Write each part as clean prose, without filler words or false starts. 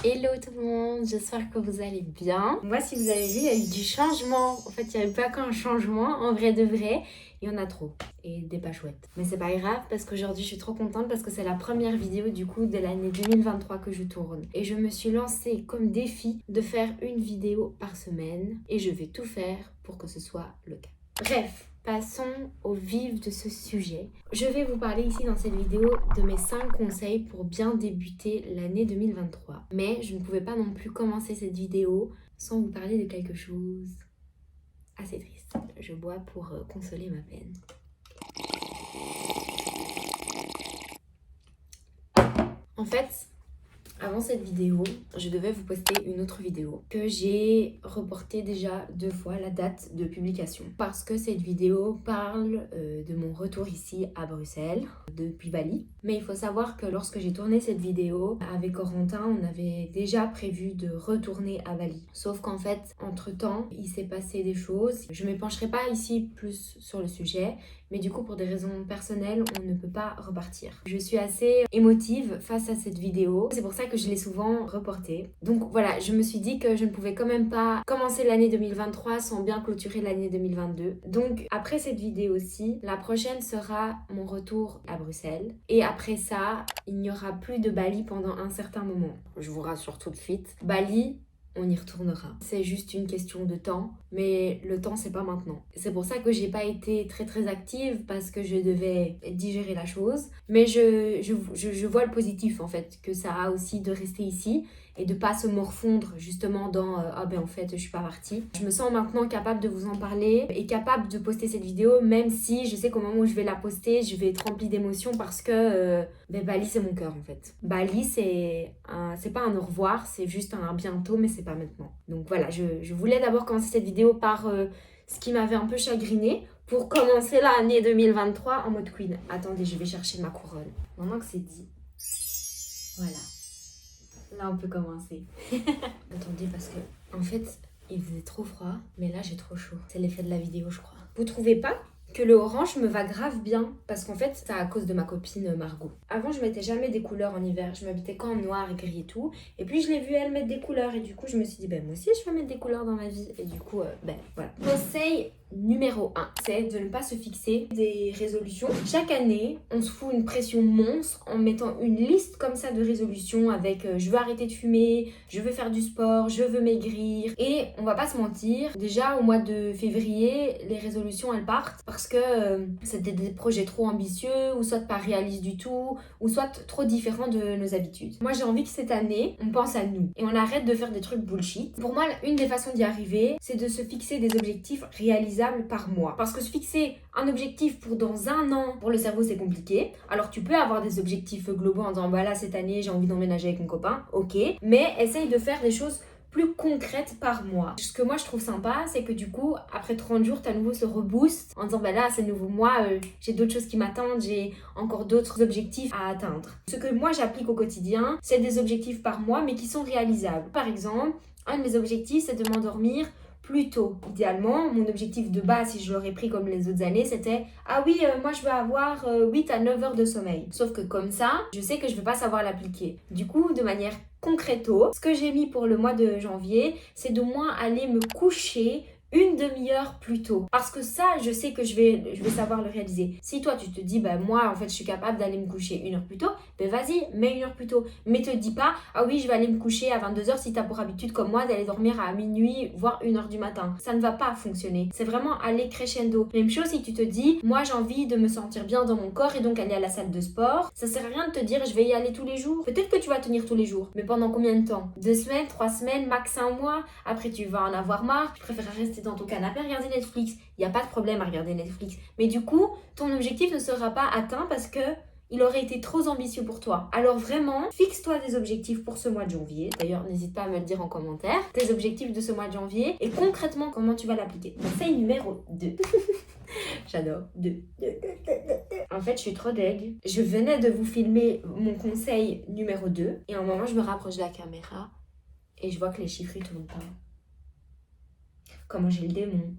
Hello tout le monde, j'espère que vous allez bien. Moi, si vous avez vu, il y a eu du changement. En fait, il n'y a eu pas qu'un changement, en vrai de vrai. Il y en a trop et des pas chouettes. Mais c'est pas grave parce qu'aujourd'hui, je suis trop contente parce que c'est la première vidéo du coup de l'année 2023 que je tourne. Et je me suis lancée comme défi de faire une vidéo par semaine et je vais tout faire pour que ce soit le cas. Bref. Passons au vif de ce sujet. Je vais vous parler ici dans cette vidéo de mes 5 conseils pour bien débuter l'année 2023. Mais je ne pouvais pas non plus commencer cette vidéo sans vous parler de quelque chose assez triste. Je bois pour consoler ma peine. En fait, avant cette vidéo, je devais vous poster une autre vidéo que j'ai reportée déjà 2 fois la date de publication parce que cette vidéo parle de mon retour ici à Bruxelles depuis Bali. Mais il faut savoir que lorsque j'ai tourné cette vidéo avec Corentin, on avait déjà prévu de retourner à Bali. Sauf qu'en fait, entre-temps, il s'est passé des choses. Je ne m'épancherai pas ici plus sur le sujet, mais du coup, pour des raisons personnelles, on ne peut pas repartir. Je suis assez émotive face à cette vidéo. C'est pour ça que je l'ai souvent reportée. Donc voilà, je me suis dit que je ne pouvais quand même pas commencer l'année 2023 sans bien clôturer l'année 2022. Donc après cette vidéo-ci, la prochaine sera mon retour à Bruxelles. Et après ça, il n'y aura plus de Bali pendant un certain moment. Je vous rassure tout de suite. Bali, on y retournera. C'est juste une question de temps, mais le temps c'est pas maintenant. C'est pour ça que j'ai pas été très active parce que je devais digérer la chose. Mais je vois le positif en fait, que ça a aussi de rester ici et de pas se morfondre justement dans ah ben en fait je suis pas partie. Je me sens maintenant capable de vous en parler et capable de poster cette vidéo, même si je sais qu'au moment où je vais la poster, je vais être remplie d'émotions parce que Bali c'est mon cœur en fait. Bali c'est pas un au revoir, c'est juste un bientôt, mais c'est pas maintenant. Donc voilà, je voulais d'abord commencer cette vidéo par ce qui m'avait un peu chagrinée pour commencer l'année 2023 en mode queen. Attendez, je vais chercher ma couronne. Maintenant que c'est dit, voilà. Là, on peut commencer. Attendez, parce que, en fait, il faisait trop froid, mais là, j'ai trop chaud. C'est l'effet de la vidéo, je crois. Vous trouvez pas que le orange me va grave bien? Parce qu'en fait, c'est à cause de ma copine Margot. Avant, je mettais jamais des couleurs en hiver. Je m'habitais qu'en noir et gris et tout. Et puis, je l'ai vue, elle, mettre des couleurs. Et du coup, je me suis dit, ben, moi aussi, je vais mettre des couleurs dans ma vie. Et du coup, ben, voilà. Conseil numéro 1, c'est de ne pas se fixer des résolutions. Chaque année, on se fout une pression monstre en mettant une liste comme ça de résolutions avec je veux arrêter de fumer, je veux faire du sport, je veux maigrir. Et on va pas se mentir, déjà au mois de février, les résolutions elles partent parce que c'était des projets trop ambitieux ou soit pas réalistes du tout ou soit trop différents de nos habitudes. Moi j'ai envie que cette année, on pense à nous et on arrête de faire des trucs bullshit. Pour moi, une des façons d'y arriver, c'est de se fixer des objectifs réalisables par mois. Parce que se fixer un objectif pour dans un an, pour le cerveau, c'est compliqué. Alors tu peux avoir des objectifs globaux en disant, bah là, cette année, j'ai envie d'emménager avec mon copain. Ok. Mais essaye de faire des choses plus concrètes par mois. Ce que moi, je trouve sympa, c'est que du coup, après 30 jours, t'as nouveau ce reboost en disant, bah là, c'est le nouveau mois, j'ai d'autres choses qui m'attendent, j'ai encore d'autres objectifs à atteindre. Ce que moi, j'applique au quotidien, c'est des objectifs par mois, mais qui sont réalisables. Par exemple, un de mes objectifs, c'est de m'endormir plus tôt. Idéalement, mon objectif de base, si je l'aurais pris comme les autres années, c'était ah oui, moi je veux avoir 8 à 9 heures de sommeil. Sauf que comme ça, je sais que je ne vais pas savoir l'appliquer. Du coup, de manière concrèto, ce que j'ai mis pour le mois de janvier, c'est d'au moins aller me coucher une demi-heure plus tôt. Parce que ça, je sais que je vais savoir le réaliser. Si toi, tu te dis, bah moi, en fait, je suis capable d'aller me coucher 1 heure plus tôt, ben vas-y, mets 1 heure plus tôt. Mais te dis pas, ah oui, je vais aller me coucher à 22 heures si tu as pour habitude, comme moi, d'aller dormir à minuit, voire 1 heure du matin. Ça ne va pas fonctionner. C'est vraiment aller crescendo. Même chose si tu te dis, moi, j'ai envie de me sentir bien dans mon corps et donc aller à la salle de sport. Ça sert à rien de te dire, je vais y aller tous les jours. Peut-être que tu vas tenir tous les jours. Mais pendant combien de temps? 2 semaines, 3 semaines, max 1 mois. Après, tu vas en avoir marre. Tu préfères rester dans ton canapé, regarder Netflix. Il n'y a pas de problème à regarder Netflix. Mais du coup, ton objectif ne sera pas atteint parce que il aurait été trop ambitieux pour toi. Alors vraiment, fixe-toi des objectifs pour ce mois de janvier. D'ailleurs, n'hésite pas à me le dire en commentaire. Tes objectifs de ce mois de janvier et concrètement, comment tu vas l'appliquer. Conseil numéro 2. J'adore. 2. En fait, je suis trop deg. Je venais de vous filmer mon conseil numéro 2 et à un moment, je me rapproche de la caméra et je vois que les chiffres, ils tournent pas. Comment j'ai le démon.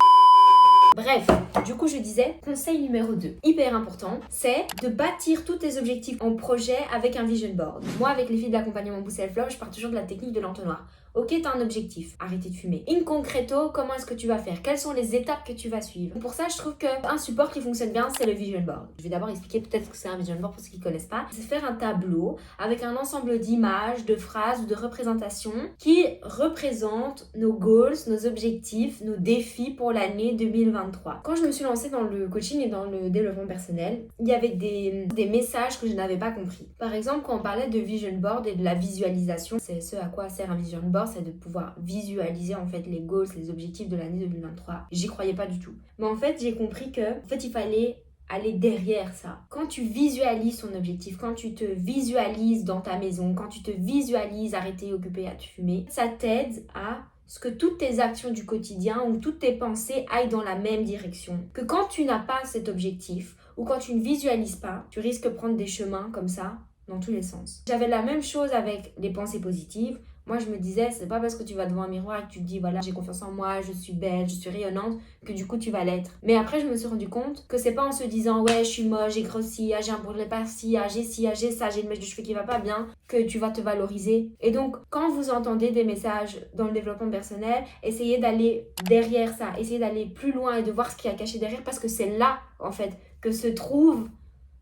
Bref, du coup je disais, conseil numéro 2, hyper important, c'est de bâtir tous tes objectifs en projet avec un vision board. Moi avec les filles de l'accompagnement Boost Self Love, je pars toujours de la technique de l'entonnoir. Ok, t'as un objectif, arrêtez de fumer. In concreto, comment est-ce que tu vas faire? Quelles sont les étapes que tu vas suivre? Pour ça, je trouve qu'un support qui fonctionne bien, c'est le vision board. Je vais d'abord expliquer peut-être que c'est un vision board pour ceux qui ne connaissent pas. C'est faire un tableau avec un ensemble d'images, de phrases ou de représentations qui représentent nos goals, nos objectifs, nos défis pour l'année 2023. Quand je me suis lancée dans le coaching et dans le développement personnel, il y avait des messages que je n'avais pas compris. Par exemple, quand on parlait de vision board et de la visualisation, c'est ce à quoi sert un vision board, c'est de pouvoir visualiser en fait les goals, les objectifs de l'année 2023. J'y croyais pas du tout. Mais en fait, j'ai compris que il fallait aller derrière ça. Quand tu visualises ton objectif, quand tu te visualises dans ta maison, quand tu te visualises arrêter occupé à te fumer, ça t'aide à ce que toutes tes actions du quotidien ou toutes tes pensées aillent dans la même direction. Que quand tu n'as pas cet objectif ou quand tu ne visualises pas, tu risques de prendre des chemins comme ça dans tous les sens. J'avais la même chose avec les pensées positives. Moi, je me disais, c'est pas parce que tu vas devant un miroir et que tu te dis, voilà, j'ai confiance en moi, je suis belle, je suis rayonnante, que du coup, tu vas l'être. Mais après, je me suis rendu compte que c'est pas en se disant, ouais, je suis moche, j'ai grossi, j'ai un bourrelet par-ci, j'ai ci, j'ai ça, j'ai une mèche de cheveux qui va pas bien, que tu vas te valoriser. Et donc, quand vous entendez des messages dans le développement personnel, essayez d'aller derrière ça, essayez d'aller plus loin et de voir ce qu'il y a caché derrière, parce que c'est là, en fait, que se trouve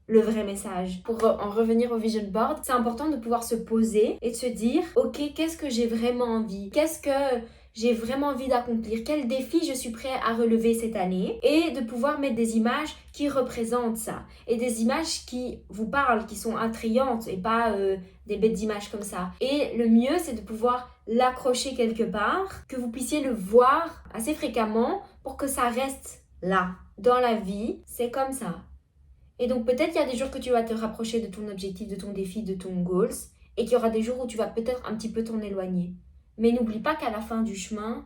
le vrai message. Pour en revenir au vision board, c'est important de pouvoir se poser et de se dire, ok, qu'est-ce que j'ai vraiment envie? Qu'est-ce que j'ai vraiment envie d'accomplir? Quel défi je suis prêt à relever cette année? Et de pouvoir mettre des images qui représentent ça. Et des images qui vous parlent, qui sont attrayantes et pas des bêtes d'images comme ça. Et le mieux, c'est de pouvoir l'accrocher quelque part, que vous puissiez le voir assez fréquemment pour que ça reste là. Dans la vie, c'est comme ça. Et donc peut-être qu'il y a des jours que tu vas te rapprocher de ton objectif, de ton défi, de ton goals, et qu'il y aura des jours où tu vas peut-être un petit peu t'en éloigner. Mais n'oublie pas qu'à la fin du chemin,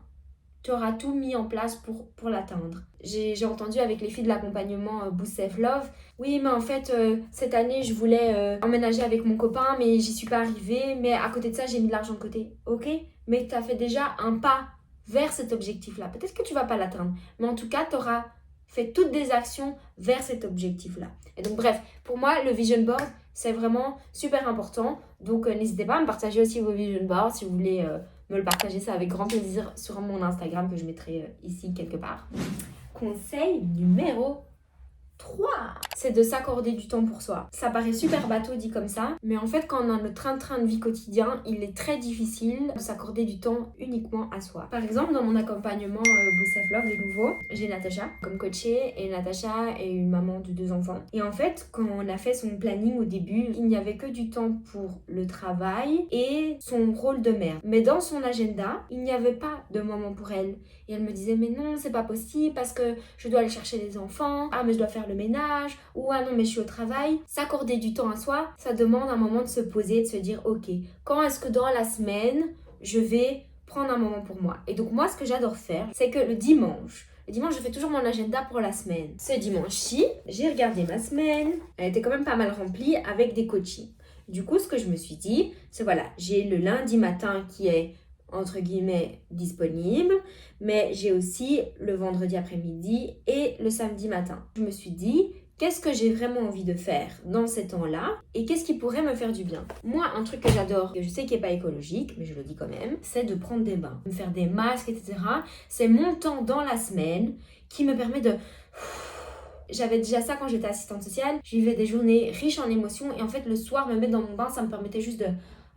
tu auras tout mis en place pour l'atteindre. J'ai entendu avec les filles de l'accompagnement Boost Self Love, oui mais en fait cette année je voulais emménager avec mon copain mais j'y suis pas arrivée, mais à côté de ça j'ai mis de l'argent de côté. Ok, mais tu as fait déjà un pas vers cet objectif-là. Peut-être que tu vas pas l'atteindre, mais en tout cas tu auras fait toutes des actions vers cet objectif-là. Et donc bref, pour moi, le vision board, c'est vraiment super important. Donc n'hésitez pas à me partager aussi vos vision boards. Si vous voulez me le partager, ça avec grand plaisir sur mon Instagram que je mettrai ici quelque part. Conseil numéro 3, c'est de s'accorder du temps pour soi. Ça paraît super bateau dit comme ça, mais en fait quand on a le train-train de vie quotidien, il est très difficile de s'accorder du temps uniquement à soi. Par exemple, dans mon accompagnement Boost Self Love, les nouveaux, j'ai Natacha comme coachée, et Natacha est une maman de 2 enfants. Et en fait, quand on a fait son planning au début, il n'y avait que du temps pour le travail et son rôle de mère. Mais dans son agenda, il n'y avait pas de moment pour elle. Et elle me disait, mais non, c'est pas possible parce que je dois aller chercher les enfants, ah mais je dois faire le ménage, ou ah non mais je suis au travail. S'accorder du temps à soi, ça demande un moment de se poser, de se dire, ok, quand est-ce que dans la semaine, je vais prendre un moment pour moi? Et donc moi, ce que j'adore faire, c'est que le dimanche, je fais toujours mon agenda pour la semaine. Ce dimanche-ci, j'ai regardé ma semaine, elle était quand même pas mal remplie avec des coachings. Du coup, ce que je me suis dit, c'est voilà, j'ai le lundi matin qui est entre guillemets disponible, mais j'ai aussi le vendredi après-midi et le samedi matin. Je me suis dit, qu'est-ce que j'ai vraiment envie de faire dans ces temps-là et qu'est-ce qui pourrait me faire du bien? Moi, un truc que j'adore, que je sais qui n'est pas écologique, mais je le dis quand même, c'est de prendre des bains, me faire des masques, etc. C'est mon temps dans la semaine qui me permet de... J'avais déjà ça quand j'étais assistante sociale. Je vivais des journées riches en émotions et en fait, le soir, me mettre dans mon bain, ça me permettait juste de...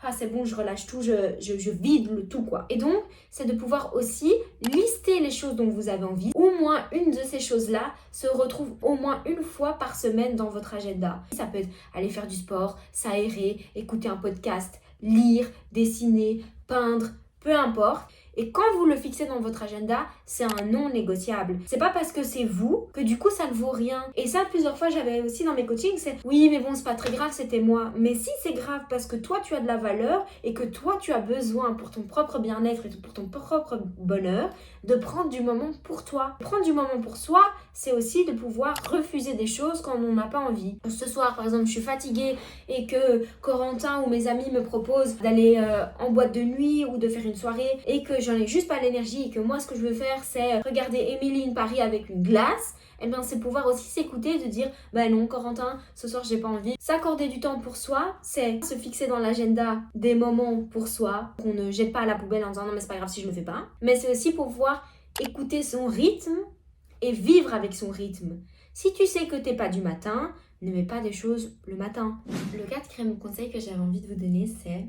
Ah, c'est bon, je relâche tout, je vide le tout, quoi. Et donc, c'est de pouvoir aussi lister les choses dont vous avez envie. Au moins une de ces choses-là se retrouve au moins une fois par semaine dans votre agenda. Ça peut être aller faire du sport, s'aérer, écouter un podcast, lire, dessiner, peindre, peu importe. Et quand vous le fixez dans votre agenda, c'est un non négociable. C'est pas parce que c'est vous que du coup ça ne vaut rien. Et ça, plusieurs fois, j'avais aussi dans mes coachings, c'est oui, mais bon, c'est pas très grave, c'était moi. Mais si, c'est grave parce que toi, tu as de la valeur et que toi, tu as besoin pour ton propre bien-être et pour ton propre bonheur de prendre du moment pour toi. Prendre du moment pour soi, c'est aussi de pouvoir refuser des choses quand on n'a pas envie. Ce soir, par exemple, je suis fatiguée et que Corentin ou mes amis me proposent d'aller en boîte de nuit ou de faire une soirée et que j'en ai juste pas l'énergie et que moi ce que je veux faire c'est regarder Emily in Paris avec une glace, eh bien c'est pouvoir aussi s'écouter, de dire bah non Corentin, ce soir j'ai pas envie. S'accorder du temps pour soi, c'est se fixer dans l'agenda des moments pour soi, qu'on ne jette pas à la poubelle en disant non mais c'est pas grave si je le fais pas. Mais c'est aussi pouvoir écouter son rythme et vivre avec son rythme. Si tu sais que t'es pas du matin, ne mets pas des choses le matin. Le quatrième conseil que j'avais envie de vous donner, c'est...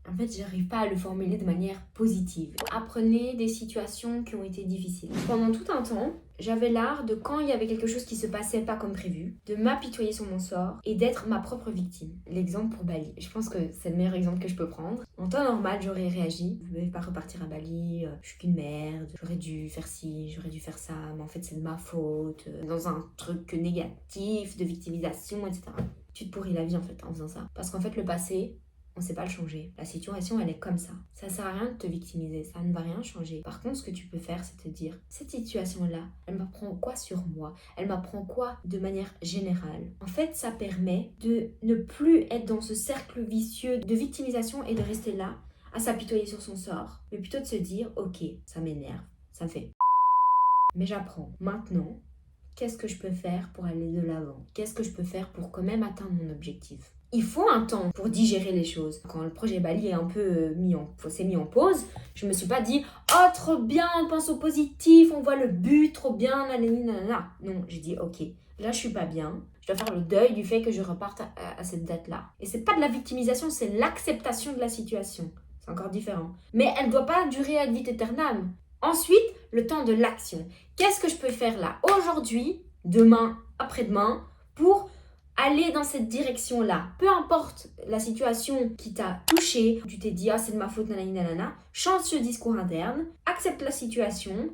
En fait, j'arrive pas à le formuler de manière positive. Apprenez des situations qui ont été difficiles. Pendant tout un temps, j'avais l'art de, quand il y avait quelque chose qui se passait pas comme prévu, de m'apitoyer sur mon sort et d'être ma propre victime. L'exemple pour Bali. Je pense que c'est le meilleur exemple que je peux prendre. En temps normal, j'aurais réagi. Je vais pas repartir à Bali, je suis qu'une merde, j'aurais dû faire ci, j'aurais dû faire ça, mais en fait c'est de ma faute. Dans un truc négatif, de victimisation, etc. Tu te pourris la vie en fait en faisant ça. Parce qu'en fait, le passé, on sait pas le changer. La situation, elle est comme ça. Ça sert à rien de te victimiser, ça ne va rien changer. Par contre, ce que tu peux faire, c'est te dire, cette situation-là, elle m'apprend quoi sur moi? Elle m'apprend quoi de manière générale? En fait, ça permet de ne plus être dans ce cercle vicieux de victimisation et de rester là, à s'apitoyer sur son sort, mais plutôt de se dire, ok, ça m'énerve, ça me fait... Mais j'apprends. Maintenant, qu'est-ce que je peux faire pour aller de l'avant? Qu'est-ce que je peux faire pour quand même atteindre mon objectif? Il faut un temps pour digérer les choses. Quand le projet Bali est un peu s'est mis en pause, je me suis pas dit « Oh, trop bien, on pense au positif, on voit le but, trop bien, nanani, nanana. » Non, j'ai dit « Ok, là je suis pas bien, je dois faire le deuil du fait que je reparte à cette date-là. » Et c'est pas de la victimisation, c'est l'acceptation de la situation. C'est encore différent. Mais elle doit pas durer ad vitam aeternam. Ensuite, le temps de l'action. Qu'est-ce que je peux faire là, aujourd'hui, demain, après-demain, pour aller dans cette direction-là? Peu importe la situation qui t'a touché, tu t'es dit « Ah, c'est de ma faute, nanani, nanana », change ce discours interne, accepte la situation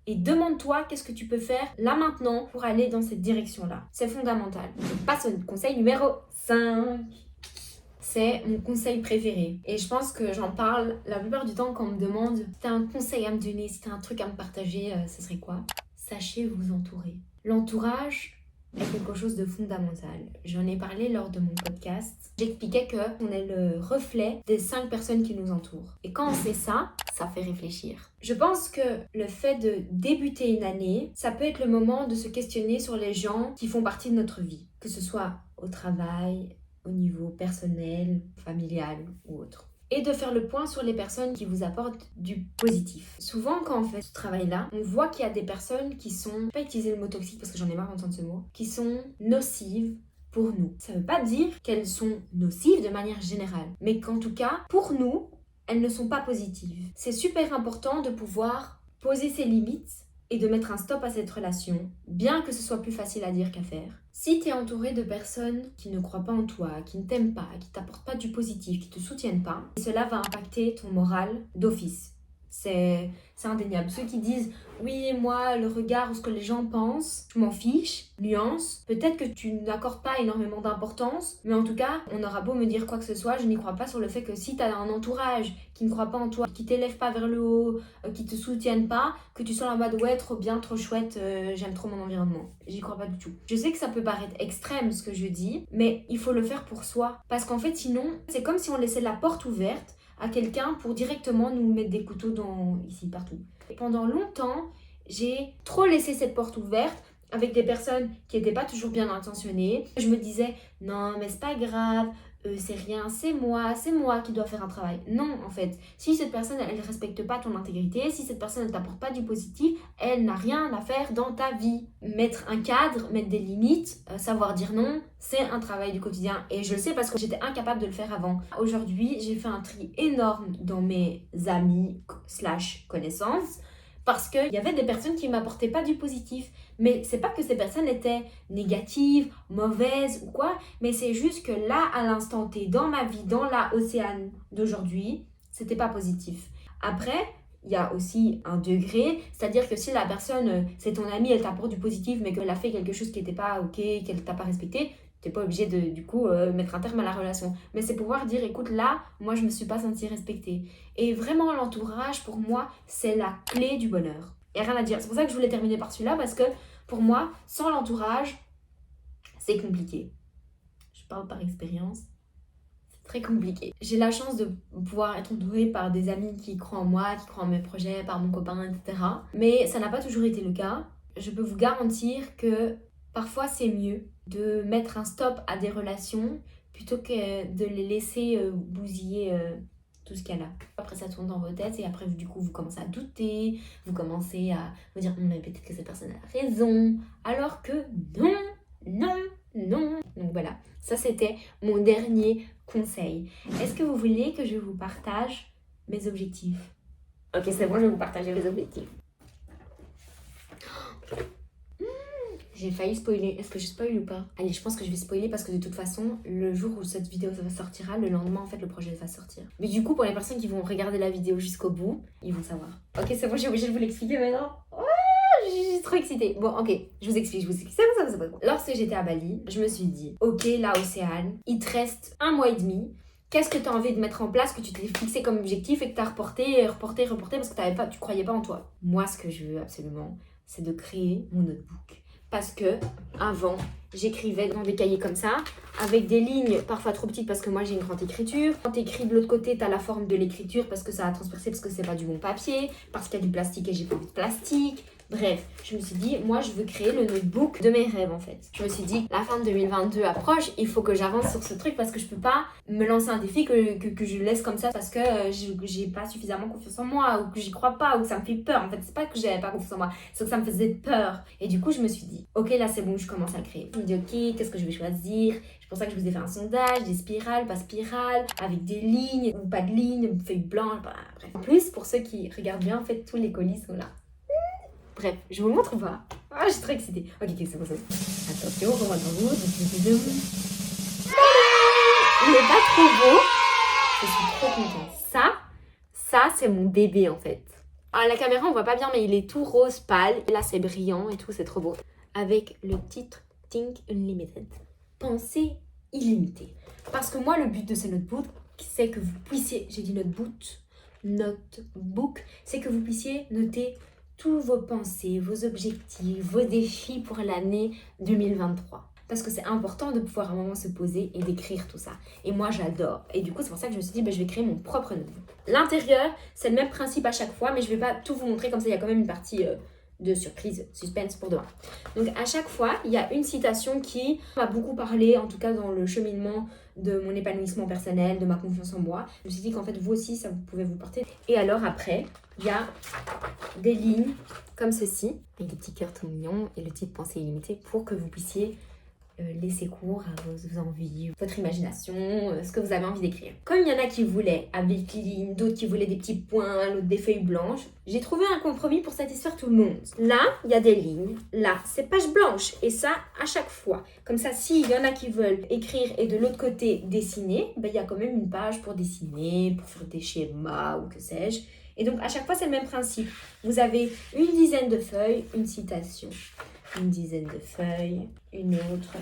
et demande-toi qu'est-ce que tu peux faire là maintenant pour aller dans cette direction-là. C'est fondamental. On passe au conseil numéro 5. C'est mon conseil préféré. Et je pense que j'en parle la plupart du temps quand on me demande si t'as un conseil à me donner, si t'as un truc à me partager, ce serait quoi? Sachez vous entourer. L'entourage est quelque chose de fondamental. J'en ai parlé lors de mon podcast. J'expliquais qu'on est le reflet des 5 personnes qui nous entourent. Et quand on sait ça, ça fait réfléchir. Je pense que le fait de débuter une année, ça peut être le moment de se questionner sur les gens qui font partie de notre vie. Que ce soit au travail, au niveau personnel, familial ou autre. Et de faire le point sur les personnes qui vous apportent du positif. Souvent, quand on fait ce travail-là, on voit qu'il y a des personnes qui sont, pas utiliser le mot toxique parce que j'en ai marre d'entendre ce mot, qui sont nocives pour nous. Ça ne veut pas dire qu'elles sont nocives de manière générale, mais qu'en tout cas, pour nous, elles ne sont pas positives. C'est super important de pouvoir poser ses limites et de mettre un stop à cette relation, bien que ce soit plus facile à dire qu'à faire. Si tu es entouré de personnes qui ne croient pas en toi, qui ne t'aiment pas, qui t'apportent pas du positif, qui te soutiennent pas, cela va impacter ton moral d'office. C'est indéniable. Ceux qui disent « Oui, moi, le regard ou ce que les gens pensent, je m'en fiche », nuance. Peut-être que tu n'accordes pas énormément d'importance, mais en tout cas, on aura beau me dire quoi que ce soit, je n'y crois pas sur le fait que si tu as un entourage qui ne croit pas en toi, qui t'élève pas vers le haut, qui te soutienne pas, que tu sois en mode « Ouais, trop bien, trop chouette, j'aime trop mon environnement ». J'y crois pas du tout. Je sais que ça peut paraître extrême ce que je dis, mais il faut le faire pour soi. Parce qu'en fait, sinon, c'est comme si on laissait la porte ouverte à quelqu'un pour directement nous mettre des couteaux ici, partout. Et pendant longtemps, j'ai trop laissé cette porte ouverte avec des personnes qui n'étaient pas toujours bien intentionnées. Je me disais, non, mais c'est pas grave, c'est rien, c'est moi qui dois faire un travail. Non, en fait, si cette personne, elle ne respecte pas ton intégrité, si cette personne ne t'apporte pas du positif, elle n'a rien à faire dans ta vie. Mettre un cadre, mettre des limites, savoir dire non, c'est un travail du quotidien. Et je le sais parce que j'étais incapable de le faire avant. Aujourd'hui, j'ai fait un tri énorme dans mes amis / connaissances, parce qu'il y avait des personnes qui ne m'apportaient pas du positif. Mais c'est pas que ces personnes étaient négatives, mauvaises ou quoi, mais c'est juste que là, à l'instant T, dans ma vie, dans l'océan d'aujourd'hui, c'était pas positif. Après, il y a aussi un degré, c'est-à-dire que si la personne, c'est ton amie, elle t'apporte du positif, mais qu'elle a fait quelque chose qui n'était pas ok, qu'elle t'a pas respecté, t'es pas obligé de, du coup, mettre un terme à la relation. Mais c'est pouvoir dire, écoute, là, moi, je me suis pas sentie respectée. Et vraiment, l'entourage, pour moi, c'est la clé du bonheur. Il n'y a rien à dire. C'est pour ça que je voulais terminer par celui-là, parce que pour moi, sans l'entourage, c'est compliqué. Je parle par expérience. C'est très compliqué. J'ai la chance de pouvoir être entourée par des amis qui croient en moi, qui croient en mes projets, par mon copain, etc. Mais ça n'a pas toujours été le cas. Je peux vous garantir que parfois c'est mieux de mettre un stop à des relations plutôt que de les laisser bousiller tout ce qu'il y a là. Après ça tourne dans vos têtes et après du coup vous commencez à douter, vous commencez à vous dire mais peut-être que cette personne a raison, alors que non, non, non. Donc voilà, ça c'était mon dernier conseil. Est-ce que vous voulez que je vous partage mes objectifs? Ok, c'est bon, je vais vous partager mes objectifs. J'ai failli spoiler. Est-ce que je spoil ou pas? Allez, je pense que je vais spoiler parce que de toute façon, le jour où cette vidéo sortira, le lendemain, en fait, le projet va sortir. Mais du coup, pour les personnes qui vont regarder la vidéo jusqu'au bout, ils vont savoir. Ok, c'est bon, je suis obligée de vous l'expliquer maintenant. Oh, je suis trop excitée. Bon, ok, je vous explique. C'est bon. Lorsque j'étais à Bali, je me suis dit, ok, là, Océane, il te reste 1 mois et demi. Qu'est-ce que tu as envie de mettre en place, que tu t'es fixé comme objectif et que tu as reporté parce que tu croyais pas en toi? Moi, ce que je veux absolument, c'est de créer mon notebook. Parce que avant, j'écrivais dans des cahiers comme ça, avec des lignes parfois trop petites parce que moi j'ai une grande écriture. Quand tu écris de l'autre côté, tu as la forme de l'écriture parce que ça a transpercé, parce que c'est pas du bon papier, parce qu'il y a du plastique et j'ai pas envie de plastique. Bref, je me suis dit, moi je veux créer le notebook de mes rêves en fait. Je me suis dit, la fin de 2022 approche, il faut que j'avance sur ce truc parce que je peux pas me lancer un défi que je laisse comme ça parce que j'ai pas suffisamment confiance en moi ou que j'y crois pas ou que ça me fait peur. En fait, c'est pas que j'avais pas confiance en moi, c'est que ça me faisait peur. Et du coup, je me suis dit, ok, là c'est bon, je commence à le créer. Je me dis, ok, qu'est-ce que je vais choisir? C'est pour ça que je vous ai fait un sondage, des spirales, pas spirales, avec des lignes ou pas de lignes, feuilles blanches, bref. En plus, pour ceux qui regardent bien, en fait, tous les colis sont là. Bref, je vous le montre ou pas? Ah, je suis très excitée. Ok, c'est bon, c'est bon. Attention, on va dans vous. Il n'est pas trop beau. Je suis trop contente. Ça, c'est mon bébé en fait. Alors, la caméra, on voit pas bien, mais il est tout rose pâle. Et là, c'est brillant et tout, c'est trop beau. Avec le titre Think Unlimited. Pensée illimitée. Parce que moi, le but de ce notebook, c'est que vous puissiez, j'ai dit notebook, c'est que vous puissiez noter tous vos pensées, vos objectifs, vos défis pour l'année 2023. Parce que c'est important de pouvoir à un moment se poser et d'écrire tout ça. Et moi, j'adore. Et du coup, c'est pour ça que je me suis dit, je vais créer mon propre notebook. L'intérieur, c'est le même principe à chaque fois, mais je ne vais pas tout vous montrer. Comme ça, il y a quand même une partie de surprise, suspense pour demain. Donc, à chaque fois, il y a une citation qui m'a beaucoup parlé, en tout cas dans le cheminement de mon épanouissement personnel, de ma confiance en moi. Je me suis dit qu'en fait, vous aussi, ça pouvait vous porter. Et alors après, il y a des lignes comme ceci, avec des petits cœurs tout mignons et le titre Pensée illimitée pour que vous puissiez laisser cours à vos envies, votre imagination, ce que vous avez envie d'écrire. Comme il y en a qui voulaient avec les lignes, d'autres qui voulaient des petits points, d'autres des feuilles blanches, j'ai trouvé un compromis pour satisfaire tout le monde. Là, il y a des lignes, là, c'est page blanche, et ça, à chaque fois. Comme ça, s'il y en a qui veulent écrire et de l'autre côté dessiner, il y a quand même une page pour dessiner, pour faire des schémas ou que sais-je. Et donc, à chaque fois, c'est le même principe. Vous avez une dizaine de feuilles, une citation. Une dizaine de feuilles, une autre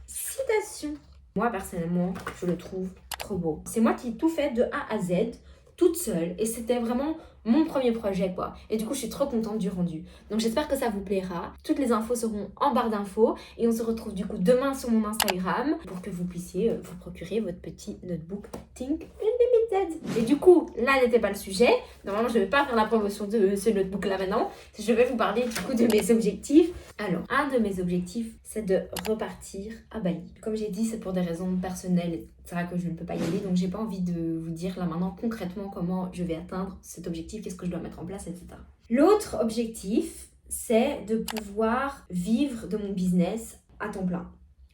citation. Moi, personnellement, je le trouve trop beau. C'est moi qui ai tout fait de A à Z, toute seule. Et c'était vraiment mon premier projet, quoi. Et du coup, je suis trop contente du rendu. Donc, j'espère que ça vous plaira. Toutes les infos seront en barre d'infos. Et on se retrouve du coup demain sur mon Instagram pour que vous puissiez vous procurer votre petit notebook Think Unlimited. Et du coup, là n'était pas le sujet. Normalement, je ne vais pas faire la promotion de ce notebook-là maintenant. Je vais vous parler du coup de mes objectifs. Alors, un de mes objectifs, c'est de repartir à Bali. Comme j'ai dit, c'est pour des raisons personnelles. C'est vrai que je ne peux pas y aller, donc j'ai pas envie de vous dire là maintenant concrètement comment je vais atteindre cet objectif, qu'est-ce que je dois mettre en place, etc. L'autre objectif, c'est de pouvoir vivre de mon business à temps plein.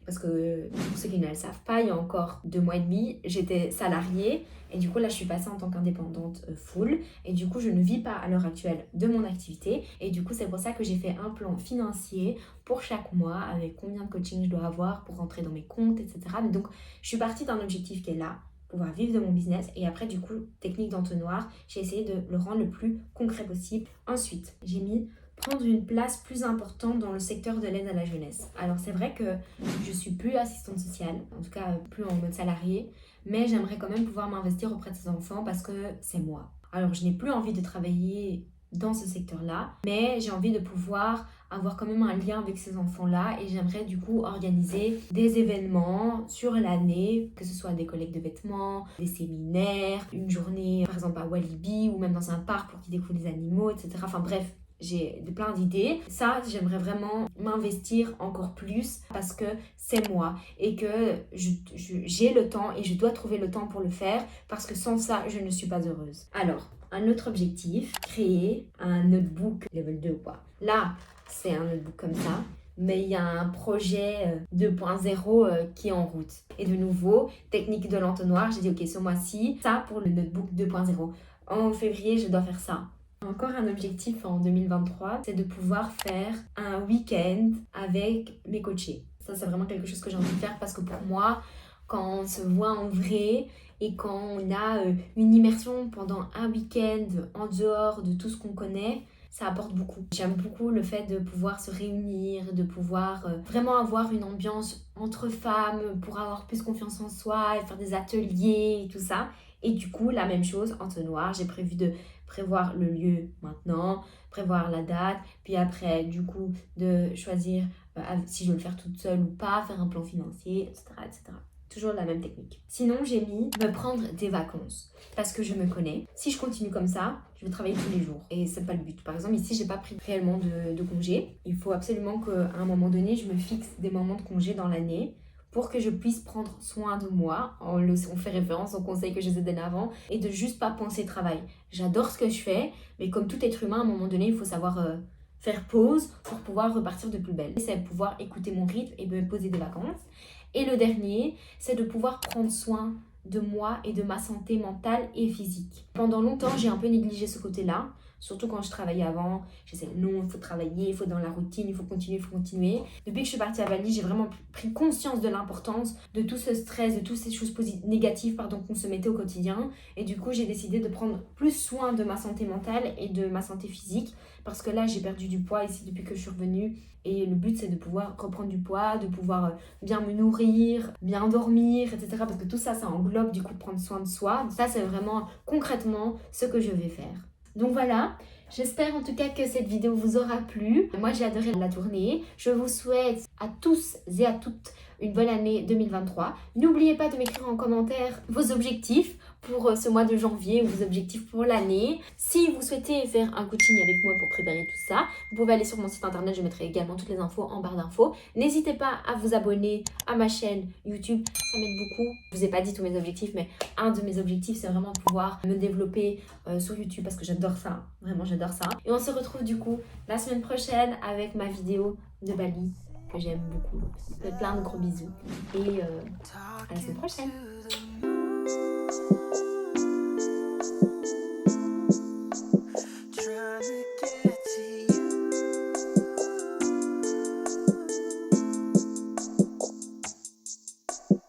Parce que pour ceux qui ne le savent pas, il y a encore 2 mois et demi, j'étais salariée et du coup là je suis passée en tant qu'indépendante full et du coup je ne vis pas à l'heure actuelle de mon activité et du coup c'est pour ça que j'ai fait un plan financier pour chaque mois avec combien de coaching je dois avoir pour rentrer dans mes comptes, etc. Mais donc je suis partie d'un objectif qui est là, pouvoir vivre de mon business et après du coup, technique d'entonnoir, j'ai essayé de le rendre le plus concret possible. Ensuite, j'ai mis prendre une place plus importante dans le secteur de l'aide à la jeunesse. Alors c'est vrai que je suis plus assistante sociale, en tout cas plus en mode salarié, mais j'aimerais quand même pouvoir m'investir auprès de ces enfants parce que c'est moi. Alors je n'ai plus envie de travailler dans ce secteur-là, mais j'ai envie de pouvoir avoir quand même un lien avec ces enfants-là et j'aimerais du coup organiser des événements sur l'année, que ce soit des collectes de vêtements, des séminaires, une journée par exemple à Walibi ou même dans un parc pour qu'ils découvrent les animaux, etc. Enfin bref, j'ai plein d'idées. Ça, j'aimerais vraiment m'investir encore plus parce que c'est moi et que j'ai le temps et je dois trouver le temps pour le faire parce que sans ça, je ne suis pas heureuse. Alors, un autre objectif, créer un notebook level 2 ou quoi. Là, c'est un notebook comme ça, mais il y a un projet 2.0 qui est en route. Et de nouveau, technique de l'entonnoir, j'ai dit ok, ce mois-ci, ça pour le notebook 2.0. En février, je dois faire ça. Encore un objectif en 2023, c'est de pouvoir faire un week-end avec mes coachés. Ça, c'est vraiment quelque chose que j'ai envie de faire parce que pour moi, quand on se voit en vrai et quand on a une immersion pendant un week-end en dehors de tout ce qu'on connaît, ça apporte beaucoup. J'aime beaucoup le fait de pouvoir se réunir, de pouvoir vraiment avoir une ambiance entre femmes pour avoir plus confiance en soi et faire des ateliers et tout ça. Et du coup, la même chose, entonnoir, j'ai prévu de prévoir le lieu maintenant, prévoir la date, puis après, du coup, de choisir si je veux le faire toute seule ou pas, faire un plan financier, etc., etc. Toujours la même technique. Sinon, j'ai mis me prendre des vacances parce que je me connais. Si je continue comme ça, je vais travailler tous les jours et c'est pas le but. Par exemple, ici, j'ai pas pris réellement de congé. Il faut absolument qu'à un moment donné, je me fixe des moments de congé dans l'année pour que je puisse prendre soin de moi. On fait référence au conseil que je vous ai donné avant et de juste pas penser travail. J'adore ce que je fais, mais comme tout être humain, à un moment donné, il faut savoir faire pause pour pouvoir repartir de plus belle. C'est pouvoir écouter mon rythme et me poser des vacances. Et le dernier, c'est de pouvoir prendre soin de moi et de ma santé mentale et physique. Pendant longtemps, j'ai un peu négligé ce côté-là, surtout quand je travaillais avant. J'essayais, non, il faut travailler, il faut dans la routine, il faut continuer, il faut continuer. Depuis que je suis partie à Bali, j'ai vraiment pris conscience de l'importance de tout ce stress, de toutes ces choses négatives qu'on se mettait au quotidien. Et du coup, j'ai décidé de prendre plus soin de ma santé mentale et de ma santé physique parce que là, j'ai perdu du poids ici depuis que je suis revenue. Et le but, c'est de pouvoir reprendre du poids, de pouvoir bien me nourrir, bien dormir, etc. Parce que tout ça, ça englobe du coup prendre soin de soi. Ça, c'est vraiment concrètement ce que je vais faire. Donc voilà, j'espère en tout cas que cette vidéo vous aura plu. Moi, j'ai adoré la tournée. Je vous souhaite à tous et à toutes une bonne année 2023. N'oubliez pas de m'écrire en commentaire vos objectifs pour ce mois de janvier ou vos objectifs pour l'année. Si vous souhaitez faire un coaching avec moi pour préparer tout ça, vous pouvez aller sur mon site internet, je mettrai également toutes les infos en barre d'infos. N'hésitez pas à vous abonner à ma chaîne YouTube, ça m'aide beaucoup. Je vous ai pas dit tous mes objectifs, mais un de mes objectifs, c'est vraiment pouvoir me développer sur YouTube parce que j'adore ça, vraiment j'adore ça. Et on se retrouve du coup la semaine prochaine avec ma vidéo de Bali que j'aime beaucoup. Plein de gros bisous et à la semaine prochaine.